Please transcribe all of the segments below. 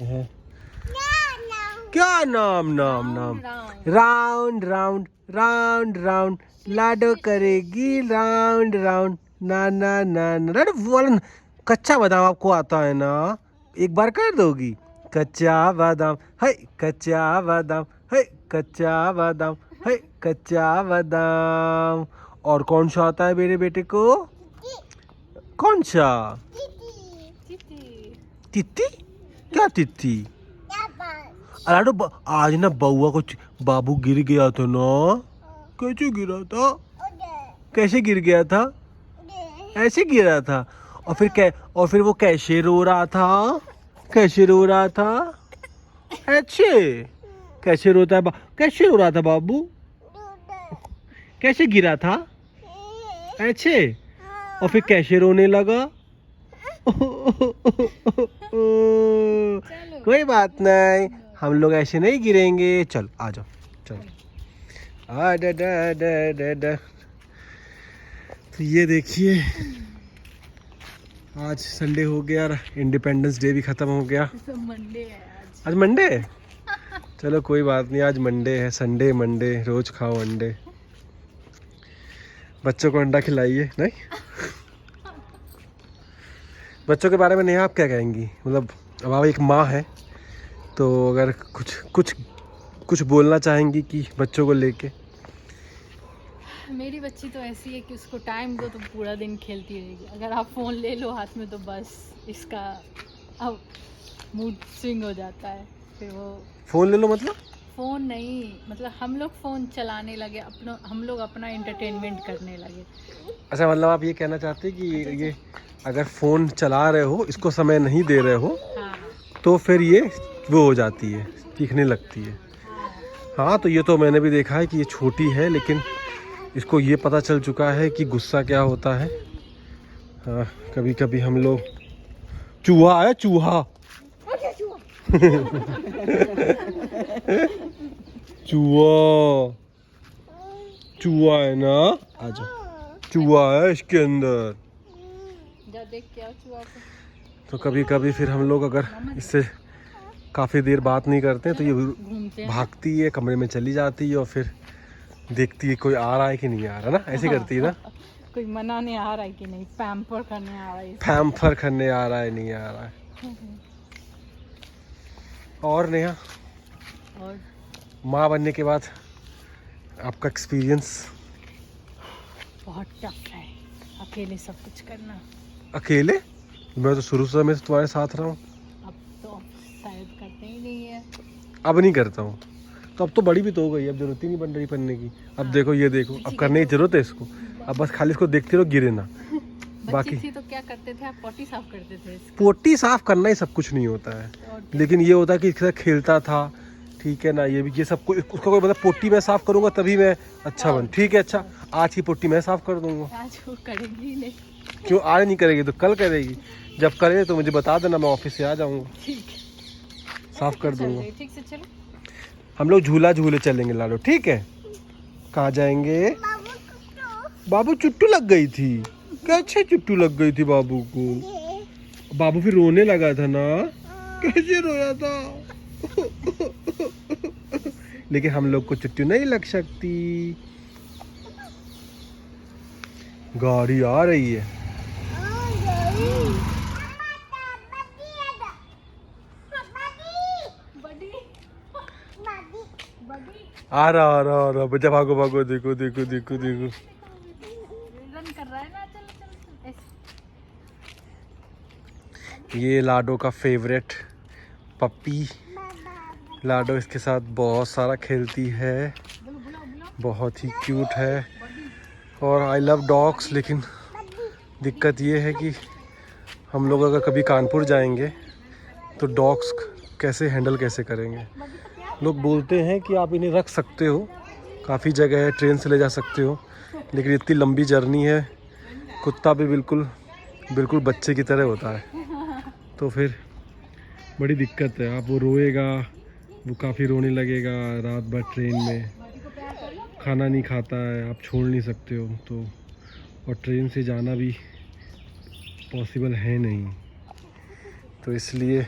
है क्या नाम नाम नाम राउंड राउंड राउंड राउंड लाडो करेगी राउंड राउंड ना ना ना ना अरे वो वाला कच्चा बादाम आपको आता है ना, एक बार कर दोगी। कच्चा बादाम है कच्चा बादाम है कच्चा बादाम है कच्चा बादाम। और कौन सा आता है मेरे बेटे को? कौन सा? तित्ती? क्या तित्ती? अरे आज ना बउआ को बाबू गिर गया था ना। कैसे गिरा था? कैसे गिर गया था? ऐसे गिरा था। और फिर वो कैसे रो रहा था? कैसे रो रहा था? अच्छे कैसे रोता है कैसे रो रहा था बाबू? कैसे गिरा था? अच्छे और फिर कैसे रोने लगा? कोई बात नहीं, हम लोग ऐसे नहीं गिरेंगे। चल आ जाओ चलो। आ डा डा डा डा डा। तो ये देखिए आज संडे हो गया, इंडिपेंडेंस डे भी खत्म हो गया। तो मंडे है आज मंडे है। चलो कोई बात नहीं, आज मंडे है। संडे मंडे रोज खाओ अंडे। बच्चों को अंडा खिलाइए। नहीं बच्चों के बारे में नहीं आप क्या कहेंगी? मतलब अब आप एक माँ है तो अगर कुछ कुछ कुछ बोलना चाहेंगी कि बच्चों को लेके? मेरी बच्ची तो ऐसी है कि उसको टाइम दो तो पूरा दिन खेलती रहेगी। अगर आप फ़ोन ले लो हाथ में तो बस इसका अब मूड स्विंग हो जाता है। फिर वो फ़ोन ले लो मतलब? फ़ोन नहीं, मतलब हम लोग फ़ोन चलाने लगे, हम लोग अपना एंटरटेनमेंट करने लगे। अच्छा मतलब आप ये कहना चाहते हैं कि ये अगर फ़ोन चला रहे हो, इसको समय नहीं दे रहे हो, हाँ तो फिर ये वो हो जाती है, चीखने लगती है। हाँ तो ये तो मैंने भी देखा है कि ये छोटी है लेकिन इसको ये पता चल चुका है कि गुस्सा क्या होता है। हाँ कभी कभी हम लोग चूहा है चूहा चूहा चूहा है ना, आ जाओ। चूहा है इसके अंदर। जा देख के आओ चूहा को। तो कभी कभी फिर हम लोग अगर इससे काफ़ी देर बात नहीं करते तो ये घूमते हैं। भागती है, कमरे में चली जाती है और फिर देखती है कोई आ रहा है कि नहीं आ रहा ना, ऐसे करती है ना। कोई मनाने आ रहा है कि नहीं, पैम्पर करने आ रहा है। पैम्पर करने आ रहा है नहीं आ रहा है। और नेहा और माँ बनने के बाद आपका एक्सपीरियंस? बहुत टफ है अकेले सब कुछ करना। अकेले? मैं तो शुरू से मैं तुम्हारे साथ रहा हूँ। अब तो शायद करते ही नहीं है। अब नहीं करता हूँ तो अब तो बड़ी भी तो हो गई, अब जरूरत ही नहीं बन रही पढ़ने की। अब देखो ये देखो अब करने की जरूरत है इसको। अब बस खाली इसको देखते रहो गिरे ना। बच्ची थी तो क्या करते थे आप? पोटी साफ करते थे इसकी। पोटी साफ करना ही सब कुछ नहीं होता है, लेकिन ये होता है कि इसके साथ खेलता था, ठीक है ना। ये भी ये सब कुछ उसका कोई मतलब पोटी मैं साफ करूंगा तभी मैं अच्छा बन। ठीक है अच्छा आज की पोटी मैं साफ कर दूंगा। आज वो करेगी नहीं। क्यों आज नहीं करेगी तो कल करेगी। जब करे तो मुझे बता देना, मैं ऑफिस से आ जाऊंगा, ठीक साफ कर दूंगा। ठीक से चलो। हम लोग झूला झूले चलेंगे लाडो, ठीक है। कहाँ जाएंगे? बाबू चुट्टू लग गई थी। कैसे चुट्टू लग गई थी बाबू को? बाबू फिर रोने लगा था ना। कैसे रोया था? लेकिन हम लोग को चुट्टू नहीं लग सकती। गाड़ी आ रही है। आ रहा बच्चा, भागो भागो, देखो देखो देखो देखो। रन कर रहा है ना। चलो चलो। ये लाडो का फेवरेट पप्पी। लाडो इसके साथ बहुत सारा खेलती है, बहुत ही क्यूट है। और आई लव डॉग्स, लेकिन दिक्कत ये है कि हम लोग अगर कभी कानपुर जाएंगे तो डॉग्स कैसे हैंडल कैसे करेंगे। लोग बोलते हैं कि आप इन्हें रख सकते हो, काफ़ी जगह है, ट्रेन से ले जा सकते हो, लेकिन इतनी लंबी जर्नी है। कुत्ता भी बिल्कुल बिल्कुल बच्चे की तरह होता है, तो फिर बड़ी दिक्कत है। आप वो रोएगा, वो काफ़ी रोने लगेगा रात भर ट्रेन में, खाना नहीं खाता है, आप छोड़ नहीं सकते हो तो। और ट्रेन से जाना भी पॉसिबल है नहीं, तो इसलिए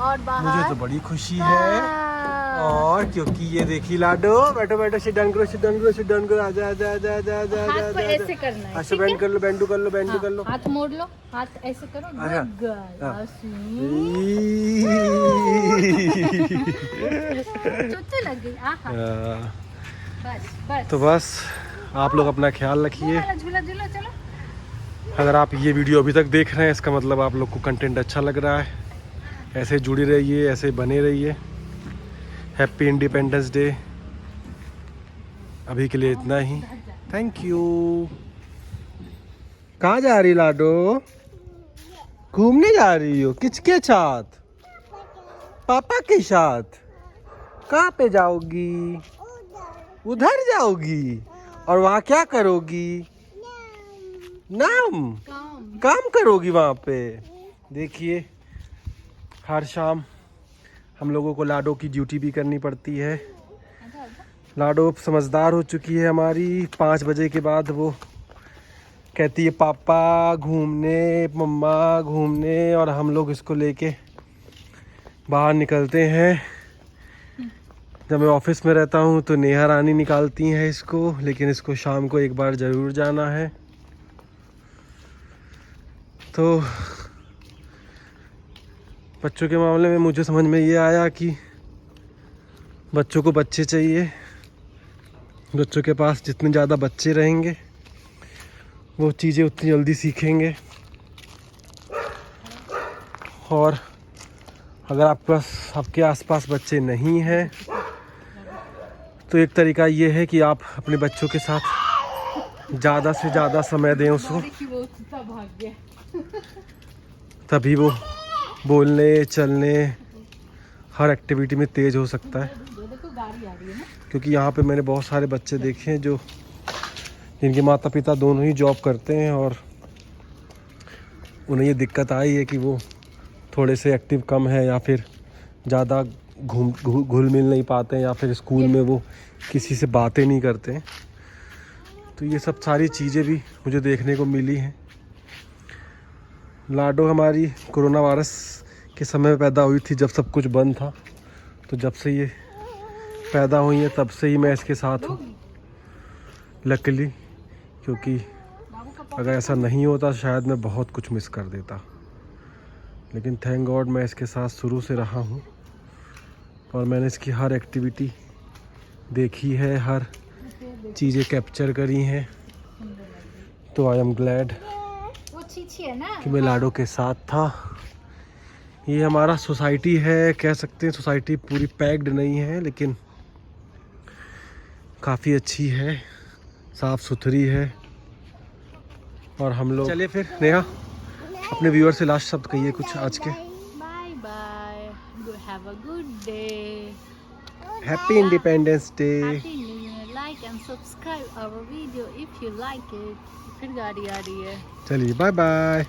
और बाहर मुझे तो बड़ी खुशी है। और क्योंकि ये देखी लाडो, बैठो बैठो, सिट डाउन करो, सिट डाउन करो, सिट डाउन करो, आजा आजा आजा आजा आजा हाथ को आजा ऐसे करना है, अच्छा ठीक बैंड है? कर लो, बैंडू कर लो, बैंडू कर लो। हाथ मोड़ लो, हाथ ऐसे करो। अच्छा। Good girl. हाँ। चुच्चू लग गई। आहा। बस बस। तो बस आप लोग अपना ख्याल रखिए। झूला झूला चलो। अगर आप ये वीडियो अभी तक देख रहे हैं, इसका मतलब आप लोग को कंटेंट अच्छा लग रहा है। ऐसे जुड़े रहिए, ऐसे बने रहिए। Happy independence day. अभी के लिए इतना ही। Thank you. कहाँ जा रही लाडो? घूमने जा रही हो? किसके साथ? पापा के साथ। कहाँ पे जाओगी? उधर जाओगी? और वहाँ क्या करोगी? नाम काम करोगी वहाँ पे। देखिए हर शाम हम लोगों को लाडो की ड्यूटी भी करनी पड़ती है। लाडो समझदार हो चुकी है हमारी। 5 बजे के बाद वो कहती है पापा घूमने, मम्मा घूमने, और हम लोग इसको लेके बाहर निकलते हैं। जब मैं ऑफिस में रहता हूँ तो नेहा रानी निकालती हैं इसको, लेकिन इसको शाम को एक बार ज़रूर जाना है। तो बच्चों के मामले में मुझे समझ में ये आया कि बच्चों को बच्चे चाहिए। बच्चों के पास जितने ज़्यादा बच्चे रहेंगे वो चीज़ें उतनी जल्दी सीखेंगे। और अगर आपके पास, आपके आसपास बच्चे नहीं हैं तो एक तरीका ये है कि आप अपने बच्चों के साथ ज़्यादा से ज़्यादा समय दें उसको। भाग गया। तभी वो बोलने, चलने, हर एक्टिविटी में तेज़ हो सकता है। देखो गाड़ी आ रही है ना। क्योंकि यहाँ पे मैंने बहुत सारे बच्चे देखे हैं जो जिनके माता पिता दोनों ही जॉब करते हैं और उन्हें ये दिक्कत आई है कि वो थोड़े से एक्टिव कम है या फिर ज़्यादा घुल मिल नहीं पाते हैं या फिर स्कूल में वो किसी से बातें नहीं करते हैं। तो ये सब सारी चीज़ें भी मुझे देखने को मिली हैं। लाडो हमारी कोरोना वायरस के समय में पैदा हुई थी, जब सब कुछ बंद था। तो जब से ये पैदा हुई है तब से ही मैं इसके साथ हूँ, लकीली। क्योंकि अगर ऐसा नहीं होता शायद मैं बहुत कुछ मिस कर देता। लेकिन थैंक गॉड मैं इसके साथ शुरू से रहा हूँ और मैंने इसकी हर एक्टिविटी देखी है, हर चीज़ें कैप्चर करी हैं। तो आई एम ग्लैड कि मैं लाडो के साथ था। ये हमारा सोसाइटी है, कह सकते हैं सोसाइटी पूरी पैक्ड नहीं है लेकिन काफ़ी अच्छी है, साफ़ सुथरी है। और हम लोग चलिए फिर नेहा अपने व्यूअर से लास्ट शब्द कहिए कुछ आज के। Bye bye, have a good day, happy independence day, happy new year. Like and subscribe our video if you like it. फिर गाड़ी आ रही है। चलिए बाय बाय।